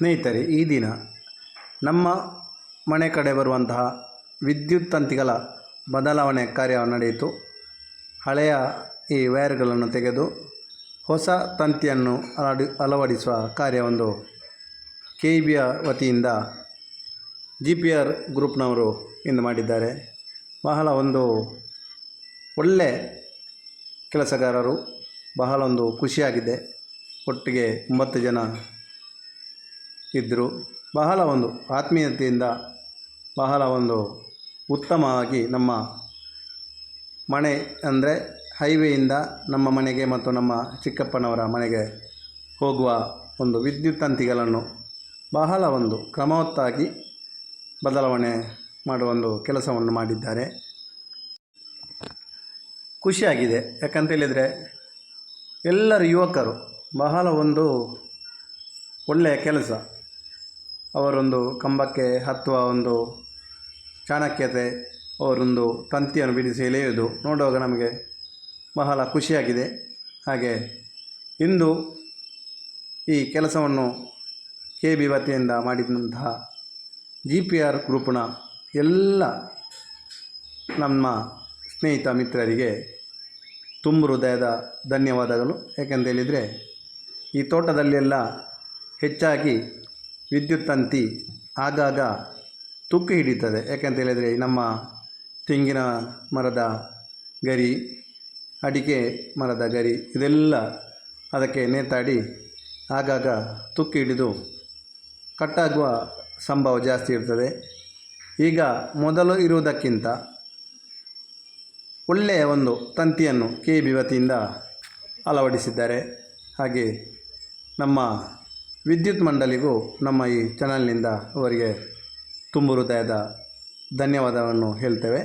ಸ್ನೇಹಿತರೆ, ಈ ದಿನ ನಮ್ಮ ಮನೆ ಕಡೆ ಬರುವಂತಹ ವಿದ್ಯುತ್ ತಂತಿಗಳ ಬದಲಾವಣೆ ಕಾರ್ಯ ನಡೆಯಿತು. ಹಳೆಯ ಈ ವೈರ್ಗಳನ್ನು ತೆಗೆದು ಹೊಸ ತಂತಿಯನ್ನು ಅಳವಡಿಸುವ ಕಾರ್ಯವೊಂದು KEBಯ ವತಿಯಿಂದ GPR ಗ್ರೂಪ್ನವರು ಇಂದು ಮಾಡಿದ್ದಾರೆ. ಬಹಳ ಒಂದು ಒಳ್ಳೆ ಕೆಲಸಗಾರರು, ಬಹಳ ಒಂದು ಖುಷಿಯಾಗಿದೆ. ಒಟ್ಟಿಗೆ 9 ಜನ ಇದ್ದರು. ಬಹಳ ಒಂದು ಆತ್ಮೀಯತೆಯಿಂದ ಬಹಳ ಒಂದು ಉತ್ತಮವಾಗಿ ನಮ್ಮ ಮನೆ ಅಂದರೆ ಹೈವೇಯಿಂದ ನಮ್ಮ ಮನೆಗೆ ಮತ್ತು ನಮ್ಮ ಚಿಕ್ಕಪ್ಪನವರ ಮನೆಗೆ ಹೋಗುವ ಒಂದು ವಿದ್ಯುತ್ ತಂತಿಗಳನ್ನು ಬಹಳ ಒಂದು ಕ್ರಮವತ್ತಾಗಿ ಬದಲಾವಣೆ ಮಾಡುವ ಒಂದು ಕೆಲಸವನ್ನು ಮಾಡಿದ್ದಾರೆ. ಖುಷಿಯಾಗಿದೆ. ಯಾಕಂತೇಳಿದರೆ ಎಲ್ಲರೂ ಯುವಕರು, ಬಹಳ ಒಂದು ಒಳ್ಳೆಯ ಕೆಲಸ. ಅವರೊಂದು ಕಂಬಕ್ಕೆ ಹತ್ತುವ ಒಂದು ಚಾಣಕ್ಯತೆ, ಅವರೊಂದು ತಂತಿಯನ್ನು ಬಿಡಿಸಿ ಎಳೆಯುವುದು ನೋಡುವಾಗ ನಮಗೆ ಬಹಳ ಖುಷಿಯಾಗಿದೆ. ಹಾಗೆ ಇಂದು ಈ ಕೆಲಸವನ್ನು KEB ವತಿಯಿಂದ ಮಾಡಿದಂತಹ GPR ಗ್ರೂಪ್ನ ಎಲ್ಲ ನಮ್ಮ ಸ್ನೇಹಿತ ಮಿತ್ರರಿಗೆ ತುಂಬ ಹೃದಯದ ಧನ್ಯವಾದಗಳು. ಏಕೆಂತೇಳಿದರೆ ಈ ತೋಟದಲ್ಲೆಲ್ಲ ಹೆಚ್ಚಾಗಿ ವಿದ್ಯುತ್ ತಂತಿ ಆಗಾಗ ತುಕ್ಕು ಹಿಡಿತದೆ. ಯಾಕೆಂತೇಳಿದರೆ ನಮ್ಮ ತೆಂಗಿನ ಮರದ ಗರಿ, ಅಡಿಕೆ ಮರದ ಗರಿ ಇದೆಲ್ಲ ಅದಕ್ಕೆ ನೇತಾಡಿ ಆಗಾಗ ತುಕ್ಕು ಹಿಡಿದು ಕಟ್ಟಾಗುವ ಸಂಭವ ಜಾಸ್ತಿ ಇರ್ತದೆ. ಈಗ ಮೊದಲು ಇರುವುದಕ್ಕಿಂತ ಒಳ್ಳೆಯ ಒಂದು ತಂತಿಯನ್ನು KEB ವತಿಯಿಂದ ಅಳವಡಿಸಿದ್ದಾರೆ. ಹಾಗೆ ನಮ್ಮ ವಿದ್ಯುತ್ ಮಂಡಳಿಗೂ ನಮ್ಮ ಈ ಚಾನಲ್ನಿಂದ ಅವರಿಗೆ ತುಂಬ ಹೃದಯದ ಧನ್ಯವಾದವನ್ನು ಹೇಳ್ತೇವೆ.